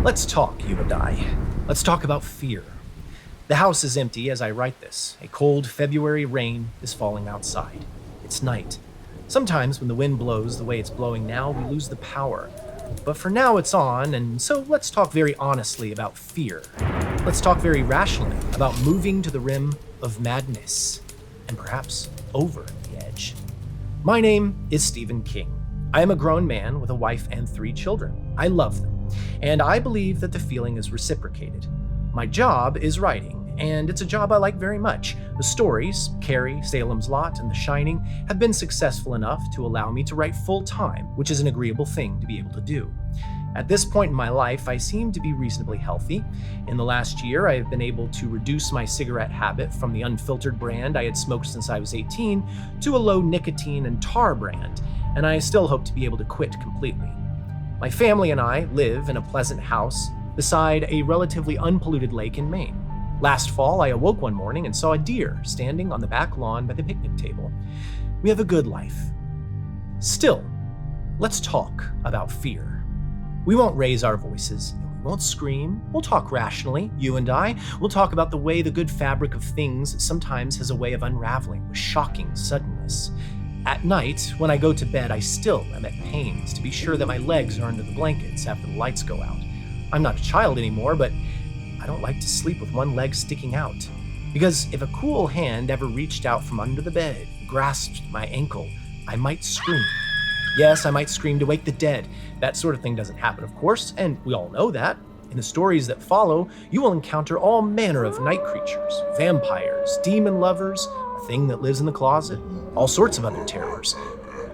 Let's talk, you and I. Let's talk about fear. The house is empty as I write this. A cold February rain is falling outside. It's night. Sometimes when the wind blows the way it's blowing now, we lose the power. But for now it's on, and so let's talk very honestly about fear. Let's talk very rationally about moving to the rim of madness, and perhaps over the edge. My name is Stephen King. I am a grown man with a wife and 3 children. I love them. And I believe that the feeling is reciprocated. My job is writing, and it's a job I like very much. The stories, Carrie, Salem's Lot, and The Shining, have been successful enough to allow me to write full-time, which is an agreeable thing to be able to do. At this point in my life, I seem to be reasonably healthy. In the last year, I have been able to reduce my cigarette habit from the unfiltered brand I had smoked since I was 18 to a low nicotine and tar brand, and I still hope to be able to quit completely. My family and I live in a pleasant house beside a relatively unpolluted lake in Maine. Last fall, I awoke one morning and saw a deer standing on the back lawn by the picnic table. We have a good life. Still, let's talk about fear. We won't raise our voices, and we won't scream. We'll talk rationally, you and I. We'll talk about the way the good fabric of things sometimes has a way of unraveling with shocking suddenness. At night, when I go to bed, I still am at pains to be sure that my legs are under the blankets after the lights go out. I'm not a child anymore, but I don't like to sleep with one leg sticking out. Because if a cool hand ever reached out from under the bed, grasped my ankle, I might scream. Yes, I might scream to wake the dead. That sort of thing doesn't happen, of course, and we all know that. In the stories that follow, you will encounter all manner of night creatures, vampires, demon lovers, a thing that lives in the closet, all sorts of other terrors.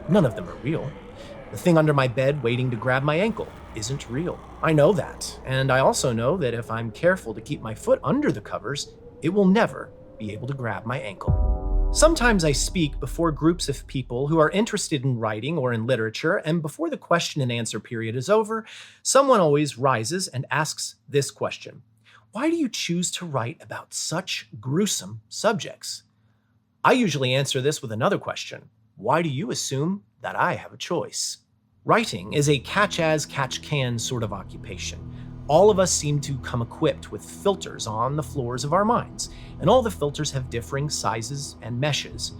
None of them are real. The thing under my bed waiting to grab my ankle isn't real. I know that, and I also know that if I'm careful to keep my foot under the covers, it will never be able to grab my ankle. Sometimes I speak before groups of people who are interested in writing or in literature, and before the question and answer period is over, someone always rises and asks this question: why do you choose to write about such gruesome subjects? I usually answer this with another question: why do you assume that I have a choice? Writing is a catch-as-catch-can sort of occupation. All of us seem to come equipped with filters on the floors of our minds, and all the filters have differing sizes and meshes.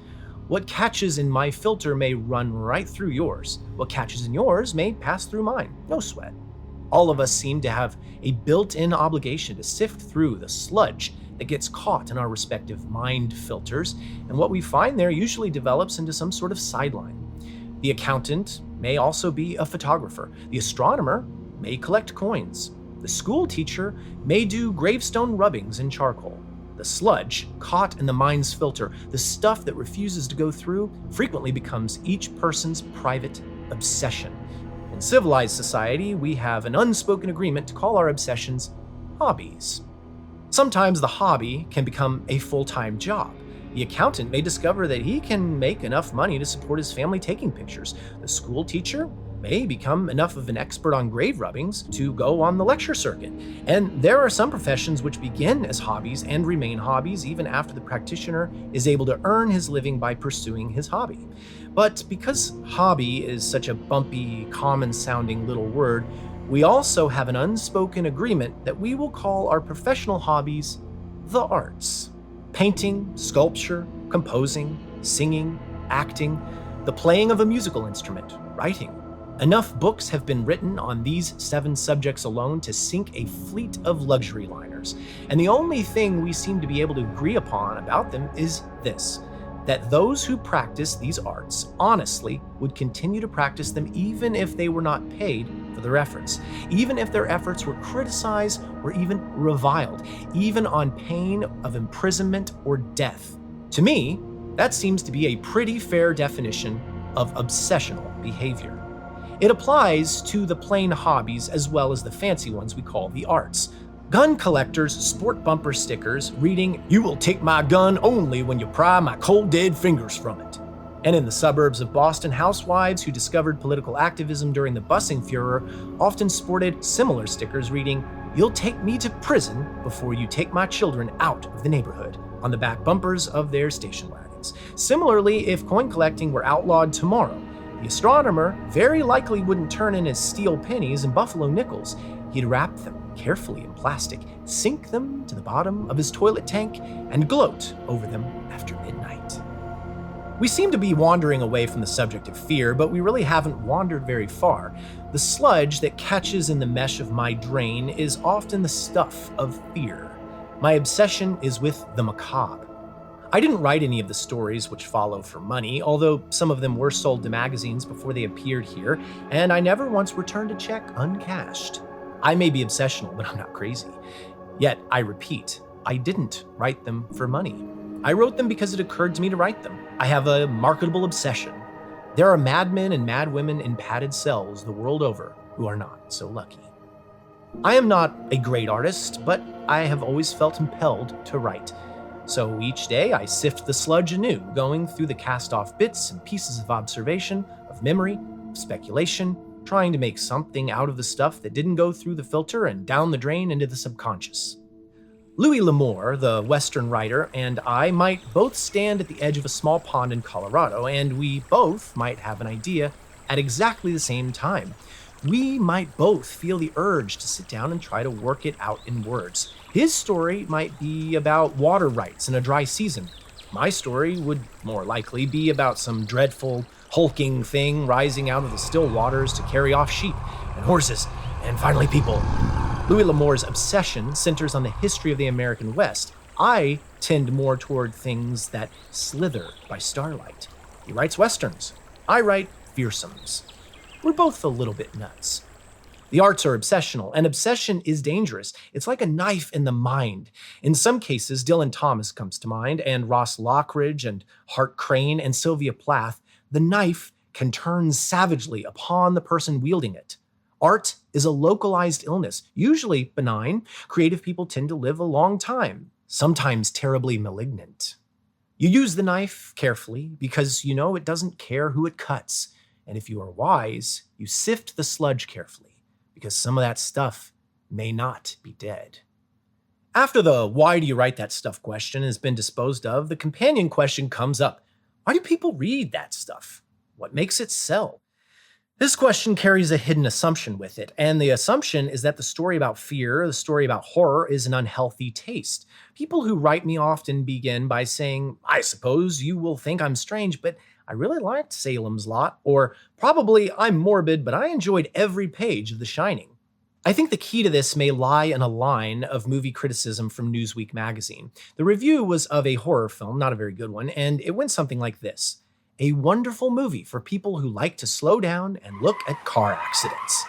What catches in my filter may run right through yours. What catches in yours may pass through mine. No sweat. All of us seem to have a built-in obligation to sift through the sludge that gets caught in our respective mind filters, and what we find there usually develops into some sort of sideline. The accountant may also be a photographer. The astronomer may collect coins. The school teacher may do gravestone rubbings in charcoal. The sludge caught in the mind's filter, the stuff that refuses to go through, frequently becomes each person's private obsession. In civilized society, we have an unspoken agreement to call our obsessions hobbies. Sometimes the hobby can become a full-time job. The accountant may discover that he can make enough money to support his family taking pictures. The school teacher may become enough of an expert on grave rubbings to go on the lecture circuit. And there are some professions which begin as hobbies and remain hobbies even after the practitioner is able to earn his living by pursuing his hobby. But because hobby is such a bumpy, common-sounding little word, we also have an unspoken agreement that we will call our professional hobbies the arts. Painting, sculpture, composing, singing, acting, the playing of a musical instrument, writing. Enough books have been written on these 7 subjects alone to sink a fleet of luxury liners. And the only thing we seem to be able to agree upon about them is this: that those who practice these arts honestly would continue to practice them even if they were not paid for their efforts, even if their efforts were criticized or even reviled, even on pain of imprisonment or death. To me, that seems to be a pretty fair definition of obsessional behavior. It applies to the plain hobbies as well as the fancy ones we call the arts. Gun collectors sport bumper stickers reading, "You will take my gun only when you pry my cold dead fingers from it." And in the suburbs of Boston, housewives who discovered political activism during the busing furor often sported similar stickers reading, "You'll take me to prison before you take my children out of the neighborhood," on the back bumpers of their station wagons. Similarly, if coin collecting were outlawed tomorrow, The astronomer very likely wouldn't turn in his steel pennies and buffalo nickels. He'd wrap them carefully in plastic, sink them to the bottom of his toilet tank, and gloat over them after midnight. We seem to be wandering away from the subject of fear, but we really haven't wandered very far. The sludge that catches in the mesh of my drain is often the stuff of fear. My obsession is with the macabre. I didn't write any of the stories which follow for money, although some of them were sold to magazines before they appeared here, and I never once returned a check uncashed. I may be obsessional, but I'm not crazy. Yet, I repeat, I didn't write them for money. I wrote them because it occurred to me to write them. I have a marketable obsession. There are madmen and madwomen in padded cells the world over who are not so lucky. I am not a great artist, but I have always felt impelled to write. So each day I sift the sludge anew, going through the cast-off bits and pieces of observation, of memory, of speculation, trying to make something out of the stuff that didn't go through the filter and down the drain into the subconscious. Louis L'Amour, the Western writer, and I might both stand at the edge of a small pond in Colorado, and we both might have an idea at exactly the same time. We might both feel the urge to sit down and try to work it out in words. His story might be about water rights in a dry season. My story would more likely be about some dreadful, hulking thing rising out of the still waters to carry off sheep and horses and finally people. Louis L'Amour's obsession centers on the history of the American West. I tend more toward things that slither by starlight. He writes westerns. I write fearsomes. We're both a little bit nuts. The arts are obsessional, and obsession is dangerous. It's like a knife in the mind. In some cases, Dylan Thomas comes to mind, and Ross Lockridge, and Hart Crane, and Sylvia Plath. The knife can turn savagely upon the person wielding it. Art is a localized illness, usually benign. Creative people tend to live a long time, sometimes terribly malignant. You use the knife carefully because you know it doesn't care who it cuts. And if you are wise, you sift the sludge carefully, because some of that stuff may not be dead. After the why do you write that stuff question has been disposed of, the companion question comes up. Why do people read that stuff? What makes it sell? This question carries a hidden assumption with it, and the assumption is that the story about fear, the story about horror, is an unhealthy taste. People who write me often begin by saying, I suppose you will think I'm strange, but I really liked Salem's Lot, or probably I'm morbid, but I enjoyed every page of The Shining. I think the key to this may lie in a line of movie criticism from Newsweek magazine. The review was of a horror film, not a very good one, and it went something like this. A wonderful movie for people who like to slow down and look at car accidents.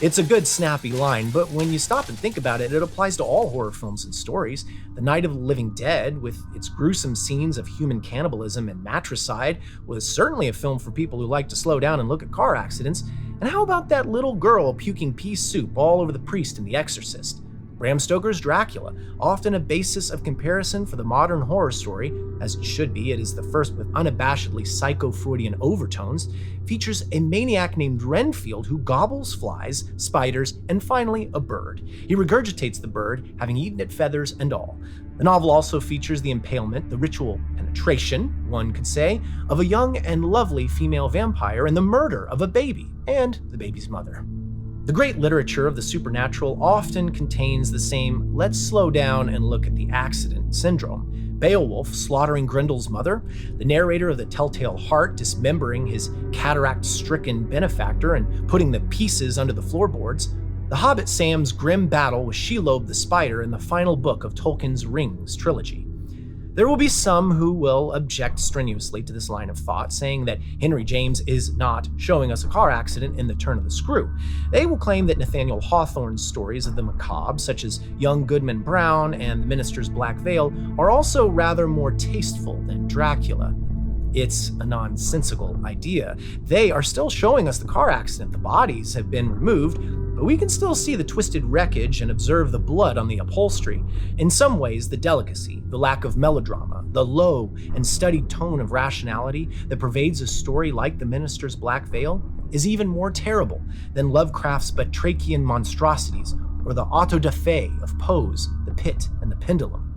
It's a good, snappy line, but when you stop and think about it, it applies to all horror films and stories. The Night of the Living Dead, with its gruesome scenes of human cannibalism and matricide, was certainly a film for people who like to slow down and look at car accidents. And how about that little girl puking pea soup all over the priest in The Exorcist? Bram Stoker's Dracula, often a basis of comparison for the modern horror story, as it should be, it is the first with unabashedly psycho-Freudian overtones, features a maniac named Renfield who gobbles flies, spiders, and finally a bird. He regurgitates the bird, having eaten it feathers and all. The novel also features the impalement, the ritual penetration, one could say, of a young and lovely female vampire and the murder of a baby and the baby's mother. The great literature of the supernatural often contains the same let's slow down and look at the accident syndrome. Beowulf slaughtering Grendel's mother, the narrator of The Telltale Heart dismembering his cataract-stricken benefactor and putting the pieces under the floorboards, the Hobbit Sam's grim battle with Shelob the spider in the final book of Tolkien's Rings trilogy. There will be some who will object strenuously to this line of thought, saying that Henry James is not showing us a car accident in The Turn of the Screw. They will claim that Nathaniel Hawthorne's stories of the macabre, such as Young Goodman Brown and The Minister's Black Veil, are also rather more tasteful than Dracula. It's a nonsensical idea. They are still showing us the car accident. The bodies have been removed, but we can still see the twisted wreckage and observe the blood on the upholstery. In some ways, the delicacy, the lack of melodrama, the low and studied tone of rationality that pervades a story like The Minister's Black Veil is even more terrible than Lovecraft's batrachian monstrosities or the auto da fe of Poe's The Pit and the Pendulum.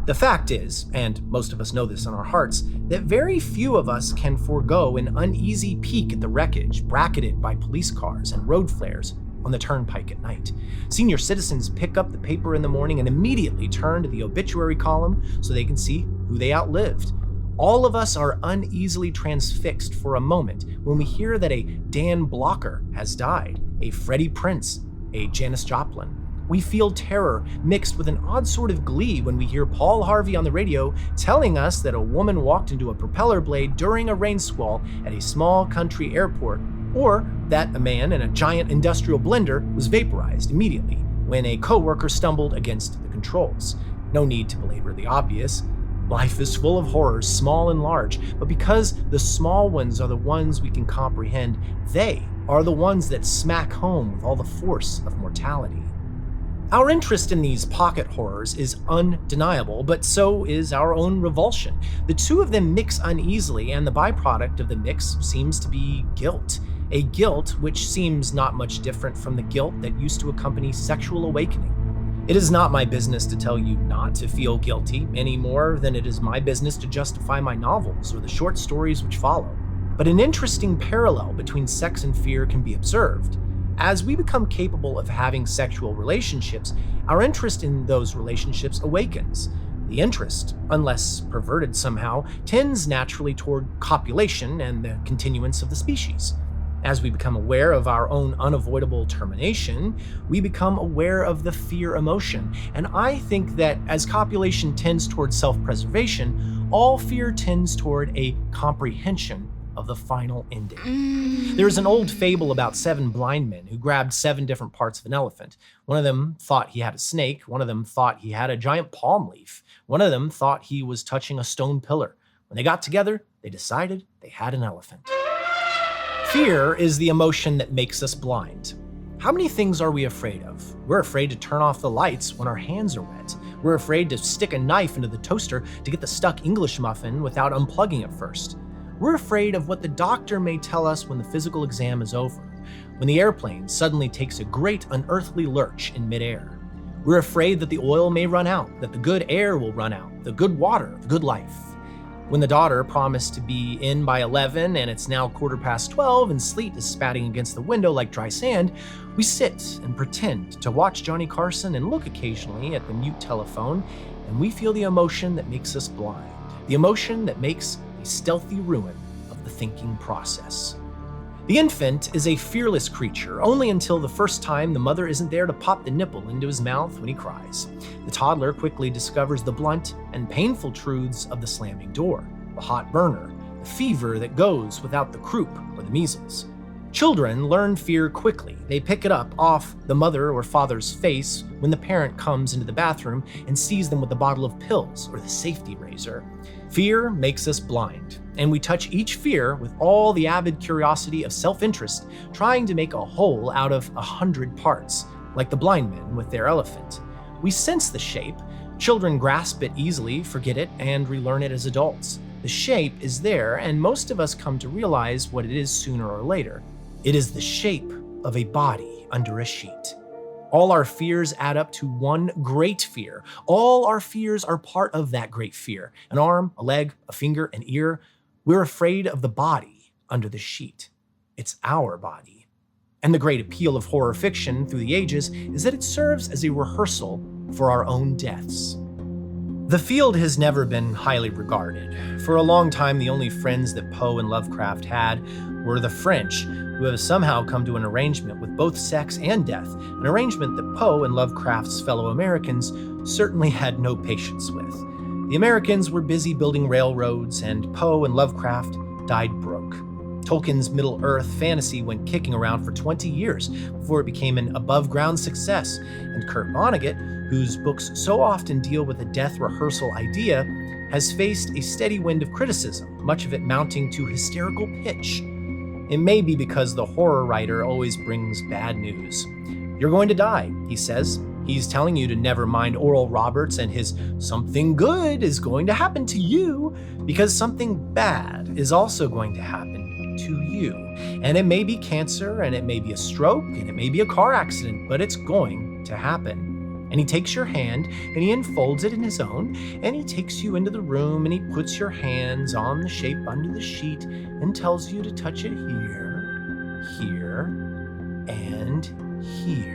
The fact is, and most of us know this in our hearts, that very few of us can forego an uneasy peek at the wreckage bracketed by police cars and road flares on the turnpike at night. Senior citizens pick up the paper in the morning and immediately turn to the obituary column so they can see who they outlived. All of us are uneasily transfixed for a moment when we hear that a Dan Blocker has died, a Freddie Prinze, a Janis Joplin. We feel terror mixed with an odd sort of glee when we hear Paul Harvey on the radio telling us that a woman walked into a propeller blade during a rain squall at a small country airport, or that a man in a giant industrial blender was vaporized immediately when a coworker stumbled against the controls. No need to belabor the obvious. Life is full of horrors, small and large, but because the small ones are the ones we can comprehend, they are the ones that smack home with all the force of mortality. Our interest in these pocket horrors is undeniable, but so is our own revulsion. The two of them mix uneasily, and the byproduct of the mix seems to be guilt. A guilt which seems not much different from the guilt that used to accompany sexual awakening. It is not my business to tell you not to feel guilty any more than it is my business to justify my novels or the short stories which follow. But an interesting parallel between sex and fear can be observed. As we become capable of having sexual relationships, our interest in those relationships awakens. The interest, unless perverted somehow, tends naturally toward copulation and the continuance of the species. As we become aware of our own unavoidable termination, we become aware of the fear emotion. And I think that as copulation tends toward self-preservation, all fear tends toward a comprehension of the final ending. There's an old fable about 7 blind men who grabbed 7 different parts of an elephant. One of them thought he had a snake. One of them thought he had a giant palm leaf. One of them thought he was touching a stone pillar. When they got together, they decided they had an elephant. Fear is the emotion that makes us blind. How many things are we afraid of? We're afraid to turn off the lights when our hands are wet. We're afraid to stick a knife into the toaster to get the stuck English muffin without unplugging it first. We're afraid of what the doctor may tell us when the physical exam is over, when the airplane suddenly takes a great unearthly lurch in midair. We're afraid that the oil may run out, that the good air will run out, the good water, the good life. When the daughter promised to be in by 11 and it's now 12:15 and sleet is spatting against the window like dry sand, we sit and pretend to watch Johnny Carson and look occasionally at the mute telephone, and we feel the emotion that makes us blind, the emotion that makes stealthy ruin of the thinking process. The infant is a fearless creature, only until the first time the mother isn't there to pop the nipple into his mouth when he cries. The toddler quickly discovers the blunt and painful truths of the slamming door, the hot burner, the fever that goes without the croup or the measles. Children learn fear quickly. They pick it up off the mother or father's face when the parent comes into the bathroom and sees them with a bottle of pills or the safety razor. Fear makes us blind, and we touch each fear with all the avid curiosity of self-interest, trying to make a whole out of 100 parts, like the blind men with their elephant. We sense the shape. Children grasp it easily, forget it, and relearn it as adults. The shape is there, and most of us come to realize what it is sooner or later. It is the shape of a body under a sheet. All our fears add up to one great fear. All our fears are part of that great fear. An arm, a leg, a finger, an ear. We're afraid of the body under the sheet. It's our body. And the great appeal of horror fiction through the ages is that it serves as a rehearsal for our own deaths. The field has never been highly regarded. For a long time, the only friends that Poe and Lovecraft had were the French, who have somehow come to an arrangement with both sex and death, an arrangement that Poe and Lovecraft's fellow Americans certainly had no patience with. The Americans were busy building railroads, and Poe and Lovecraft died broke. Tolkien's Middle-earth fantasy went kicking around for 20 years before it became an above-ground success, and Kurt Vonnegut, whose books so often deal with a death rehearsal idea, has faced a steady wind of criticism, much of it mounting to hysterical pitch. It may be because the horror writer always brings bad news. You're going to die, he says. He's telling you to never mind Oral Roberts and his something good is going to happen to you, because something bad is also going to happen to you. And it may be cancer, and it may be a stroke, and it may be a car accident, but it's going to happen. And he takes your hand and he unfolds it in his own, and he takes you into the room and he puts your hands on the shape under the sheet and tells you to touch it here, here, and here.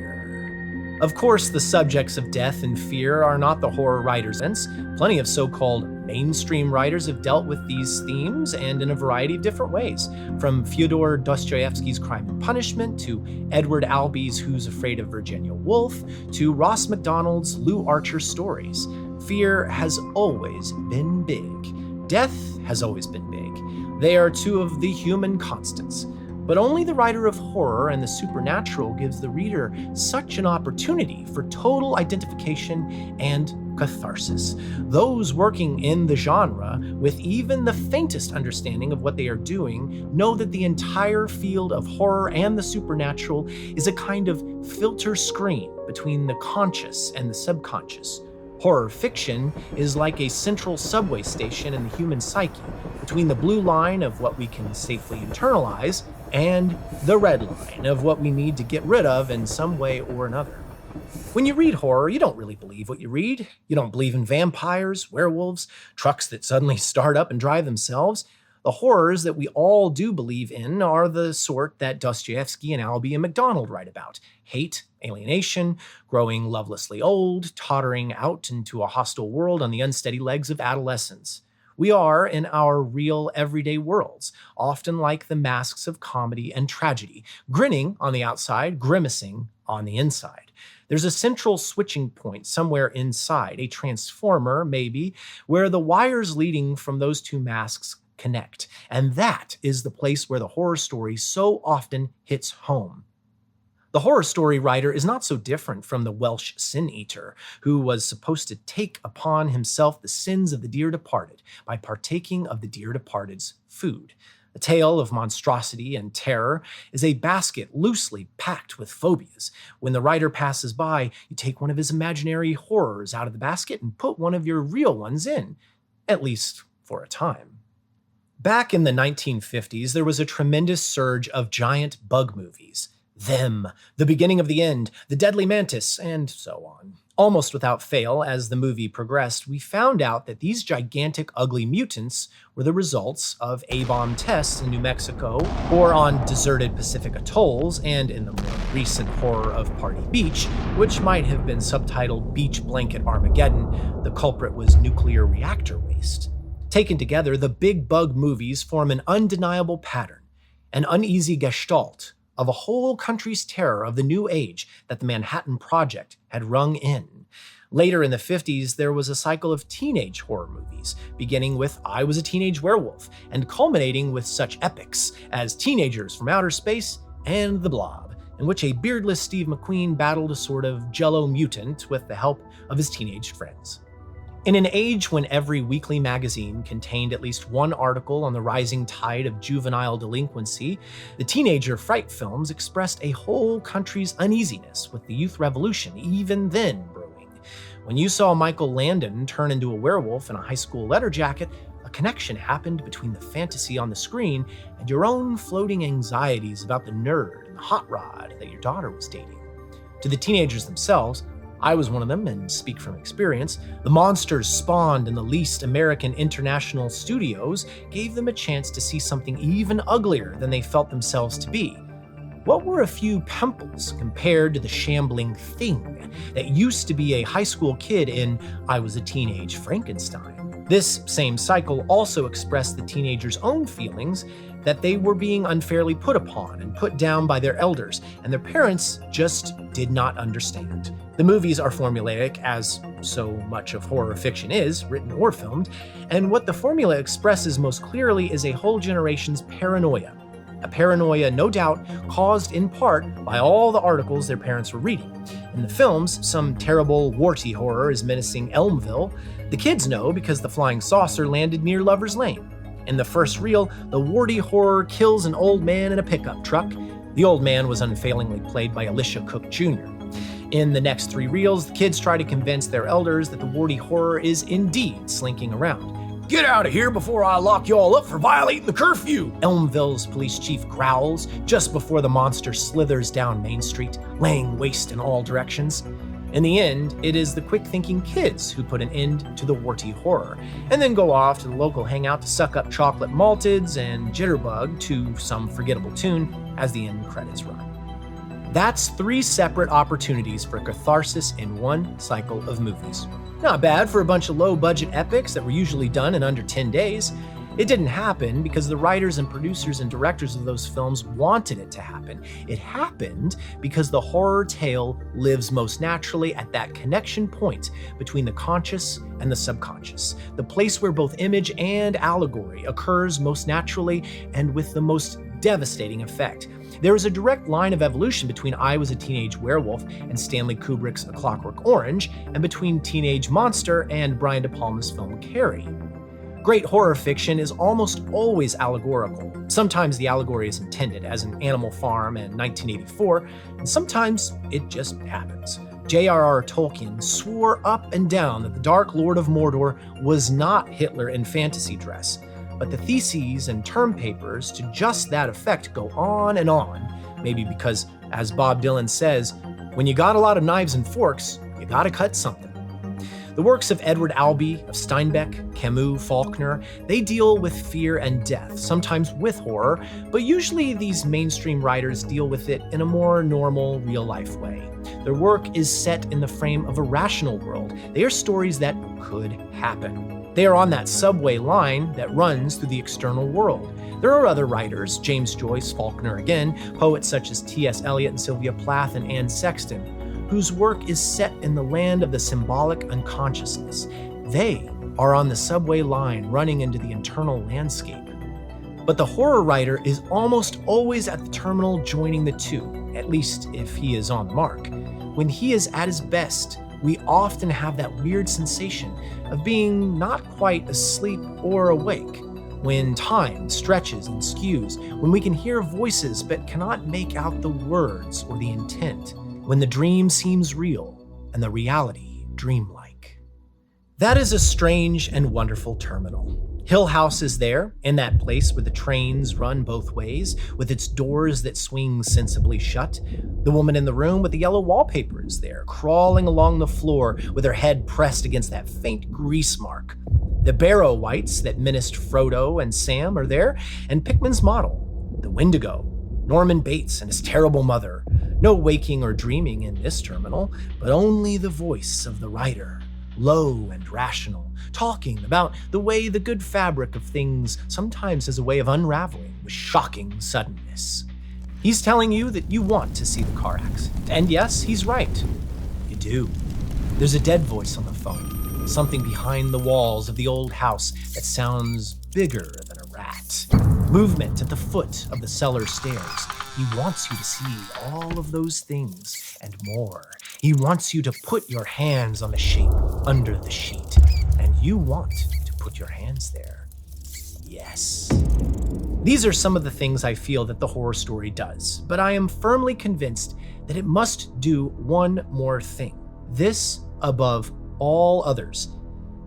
Of course, the subjects of death and fear are not the horror writers' sense. Plenty of so-called mainstream writers have dealt with these themes, and in a variety of different ways, from Fyodor Dostoevsky's Crime and Punishment, to Edward Albee's Who's Afraid of Virginia Woolf, to Ross MacDonald's Lou Archer stories. Fear has always been big. Death has always been big. They are two of the human constants. But only the writer of horror and the supernatural gives the reader such an opportunity for total identification and catharsis. Those working in the genre, with even the faintest understanding of what they are doing, know that the entire field of horror and the supernatural is a kind of filter screen between the conscious and the subconscious. Horror fiction is like a central subway station in the human psyche, between the blue line of what we can safely internalize and the red line of what we need to get rid of in some way or another. When you read horror, you don't really believe what you read. You don't believe in vampires, werewolves, trucks that suddenly start up and drive themselves. The horrors that we all do believe in are the sort that Dostoevsky and Albee and MacDonald write about: hate, alienation, growing lovelessly old, tottering out into a hostile world on the unsteady legs of adolescence. We are, in our real everyday worlds, often like the masks of comedy and tragedy, grinning on the outside, grimacing on the inside. There's a central switching point somewhere inside, a transformer maybe, where the wires leading from those two masks connect. And that is the place where the horror story so often hits home. The horror story writer is not so different from the Welsh sin eater, who was supposed to take upon himself the sins of the dear departed by partaking of the dear departed's food. The tale of monstrosity and terror is a basket loosely packed with phobias. When the writer passes by, you take one of his imaginary horrors out of the basket and put one of your real ones in, at least for a time. Back in the 1950s, there was a tremendous surge of giant bug movies. Them, The Beginning of the End, The Deadly Mantis, and so on. Almost without fail, as the movie progressed, we found out that these gigantic, ugly mutants were the results of A-bomb tests in New Mexico, or on deserted Pacific atolls, and in the more recent horror of Party Beach, which might have been subtitled Beach Blanket Armageddon, the culprit was nuclear reactor waste. Taken together, the big bug movies form an undeniable pattern, an uneasy gestalt of a whole country's terror of the new age that the Manhattan Project had rung in. Later in the 50s, there was a cycle of teenage horror movies, beginning with I Was a Teenage Werewolf, and culminating with such epics as Teenagers from Outer Space and The Blob, in which a beardless Steve McQueen battled a sort of jello mutant with the help of his teenage friends. In an age when every weekly magazine contained at least one article on the rising tide of juvenile delinquency, the teenager fright films expressed a whole country's uneasiness with the youth revolution even then brewing. When you saw Michael Landon turn into a werewolf in a high school letter jacket, a connection happened between the fantasy on the screen and your own floating anxieties about the nerd and the hot rod that your daughter was dating. To the teenagers themselves, I was one of them, and speak from experience, the monsters spawned in the least American international studios gave them a chance to see something even uglier than they felt themselves to be. What were a few pimples compared to the shambling thing that used to be a high school kid in I Was a Teenage Frankenstein? This same cycle also expressed the teenagers' own feelings that they were being unfairly put upon and put down by their elders, and their parents just did not understand. The movies are formulaic, as so much of horror fiction is, written or filmed, and what the formula expresses most clearly is a whole generation's paranoia. A paranoia, no doubt, caused in part by all the articles their parents were reading. In the films, some terrible, warty horror is menacing Elmville. The kids know because the flying saucer landed near Lover's Lane. In the first reel, the warty horror kills an old man in a pickup truck. The old man was unfailingly played by Alicia Cook Jr. In the next 3 reels, the kids try to convince their elders that the warty horror is indeed slinking around. "Get out of here before I lock you all up for violating the curfew!" Elmville's police chief growls just before the monster slithers down Main Street, laying waste in all directions. In the end, it is the quick-thinking kids who put an end to the warty horror, and then go off to the local hangout to suck up chocolate malteds and jitterbug to some forgettable tune as the end credits run. That's 3 separate opportunities for catharsis in one cycle of movies. Not bad for a bunch of low-budget epics that were usually done in under 10 days. It didn't happen because the writers and producers and directors of those films wanted it to happen. It happened because the horror tale lives most naturally at that connection point between the conscious and the subconscious, the place where both image and allegory occurs most naturally and with the most devastating effect. There is a direct line of evolution between I Was a Teenage Werewolf and Stanley Kubrick's A Clockwork Orange, and between Teenage Monster and Brian De Palma's film Carrie. Great horror fiction is almost always allegorical. Sometimes the allegory is intended, as in Animal Farm and 1984, and sometimes it just happens. J.R.R. Tolkien swore up and down that the Dark Lord of Mordor was not Hitler in fantasy dress, but the theses and term papers to just that effect go on, maybe because, as Bob Dylan says, when you got a lot of knives and forks, you gotta cut something. The works of Edward Albee, of Steinbeck, Camus, Faulkner, they deal with fear and death, sometimes with horror, but usually these mainstream writers deal with it in a more normal, real-life way. Their work is set in the frame of a rational world. They are stories that could happen. They are on that subway line that runs through the external world. There are other writers, James Joyce, Faulkner again, poets such as T.S. Eliot and Sylvia Plath and Anne Sexton, whose work is set in the land of the symbolic unconsciousness. They are on the subway line running into the internal landscape. But the horror writer is almost always at the terminal joining the two, at least if he is on the mark. When he is at his best, we often have that weird sensation of being not quite asleep or awake, when time stretches and skews, when we can hear voices but cannot make out the words or the intent, when the dream seems real and the reality dreamlike. That is a strange and wonderful terminal. Hill House is there, in that place where the trains run both ways, with its doors that swing sensibly shut. The woman in the room with the yellow wallpaper is there, crawling along the floor with her head pressed against that faint grease mark. The Barrow Whites that menaced Frodo and Sam are there, and Pickman's model, the Wendigo, Norman Bates and his terrible mother. No waking or dreaming in this terminal, but only the voice of the writer, low and rational, talking about the way the good fabric of things sometimes has a way of unraveling with shocking suddenness. He's telling you that you want to see the car accident, and yes, he's right. You do. There's a dead voice on the phone, something behind the walls of the old house that sounds bigger than a rat. Movement at the foot of the cellar stairs. He wants you to see all of those things and more. He wants you to put your hands on the shape under the sheet, and you want to put your hands there. Yes. These are some of the things I feel that the horror story does, but I am firmly convinced that it must do one more thing. This above all others.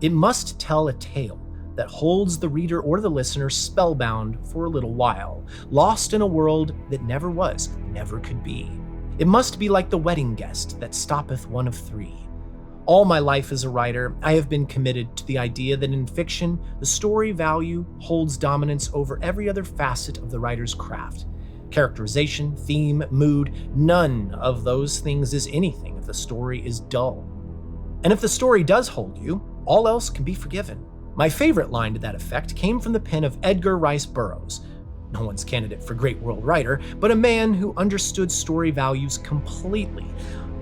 It must tell a tale that holds the reader or the listener spellbound for a little while, lost in a world that never was, never could be. It must be like the wedding guest that stoppeth one of three. All my life as a writer, I have been committed to the idea that in fiction, the story value holds dominance over every other facet of the writer's craft. Characterization, theme, mood, none of those things is anything if the story is dull. And if the story does hold you, all else can be forgiven. My favorite line to that effect came from the pen of Edgar Rice Burroughs. No one's candidate for great world writer, but a man who understood story values completely.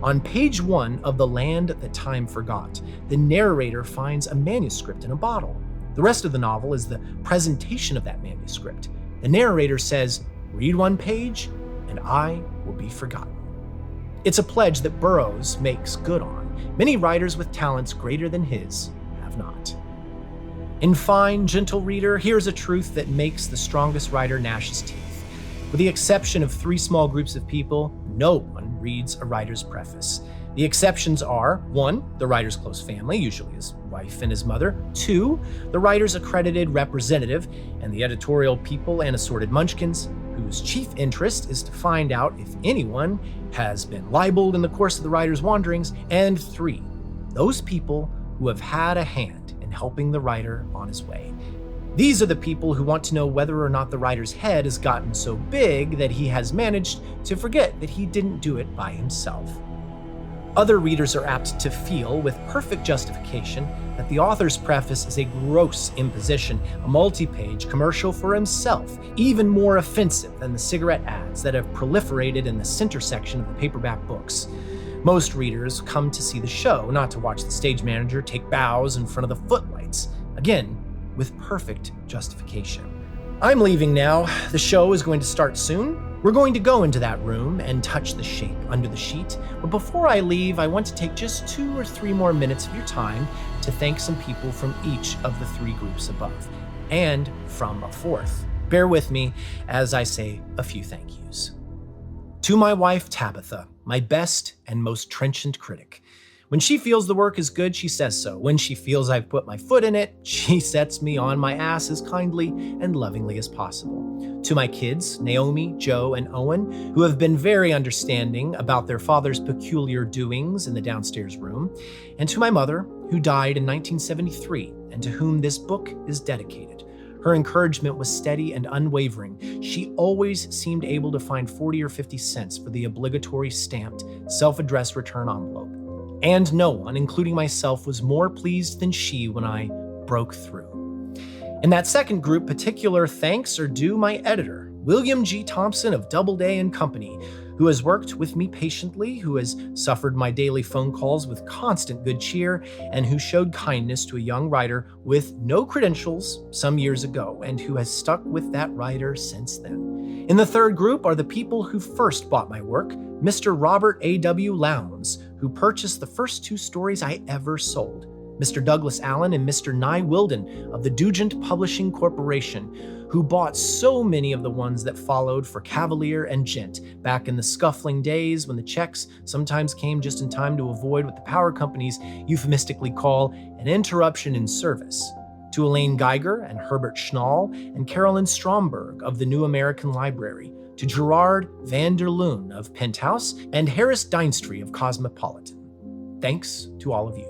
On page 1 of The Land That Time Forgot, the narrator finds a manuscript in a bottle. The rest of the novel is the presentation of that manuscript. The narrator says, "Read one page, and I will be forgotten." It's a pledge that Burroughs makes good on. Many writers with talents greater than his have not. In fine, gentle reader, here's a truth that makes the strongest writer gnash his teeth. With the exception of 3 small groups of people, no one reads a writer's preface. The exceptions are 1, the writer's close family, usually his wife and his mother; 2, the writer's accredited representative and the editorial people and assorted munchkins; whose chief interest is to find out if anyone has been libeled in the course of the writer's wanderings, and 3, those people who have had a hand in helping the writer on his way. These are the people who want to know whether or not the writer's head has gotten so big that he has managed to forget that he didn't do it by himself. Other readers are apt to feel, with perfect justification, that the author's preface is a gross imposition, a multi-page commercial for himself, even more offensive than the cigarette ads that have proliferated in the center section of the paperback books. Most readers come to see the show, not to watch the stage manager take bows in front of the footlights, again, with perfect justification. I'm leaving now. The show is going to start soon. We're going to go into that room and touch the shape under the sheet, but before I leave, I want to take just 2 or 3 more minutes of your time to thank some people from each of the 3 groups above, and from a 4th. Bear with me as I say a few thank yous. To my wife, Tabitha, my best and most trenchant critic. When she feels the work is good, she says so. When she feels I've put my foot in it, she sets me on my ass as kindly and lovingly as possible. To my kids, Naomi, Joe, and Owen, who have been very understanding about their father's peculiar doings in the downstairs room. And to my mother, who died in 1973, and to whom this book is dedicated. Her encouragement was steady and unwavering. She always seemed able to find 40 or 50 cents for the obligatory stamped, self-addressed return envelope. And no one, including myself, was more pleased than she when I broke through. In that second group, particular thanks are due my editor, William G. Thompson of Doubleday and Company, who has worked with me patiently, who has suffered my daily phone calls with constant good cheer, and who showed kindness to a young writer with no credentials some years ago, and who has stuck with that writer since then. In the third group are the people who first bought my work, Mr. Robert A.W. Lowndes, who purchased the first 2 stories I ever sold, Mr. Douglas Allen and Mr. Nye Wilden of the Dugent Publishing Corporation, who bought so many of the ones that followed for Cavalier and Gent back in the scuffling days when the checks sometimes came just in time to avoid what the power companies euphemistically call an interruption in service. To Elaine Geiger and Herbert Schnall and Carolyn Stromberg of the New American Library, to Gerard van der Loon of Penthouse and Harris Deinstry of Cosmopolitan. Thanks to all of you.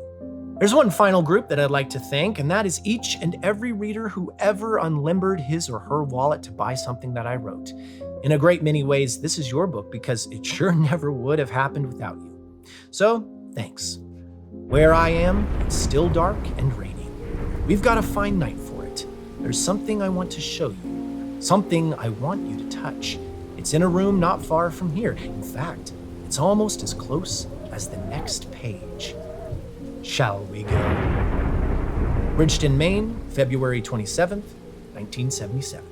There's one final group that I'd like to thank, and that is each and every reader who ever unlimbered his or her wallet to buy something that I wrote. In a great many ways, this is your book because it sure never would have happened without you. So, thanks. Where I am, it's still dark and rainy. We've got a fine night for it. There's something I want to show you, something I want you to touch. It's in a room not far from here. In fact, it's almost as close as the next page. Shall we go? Bridgeton, Maine, February 27th, 1977.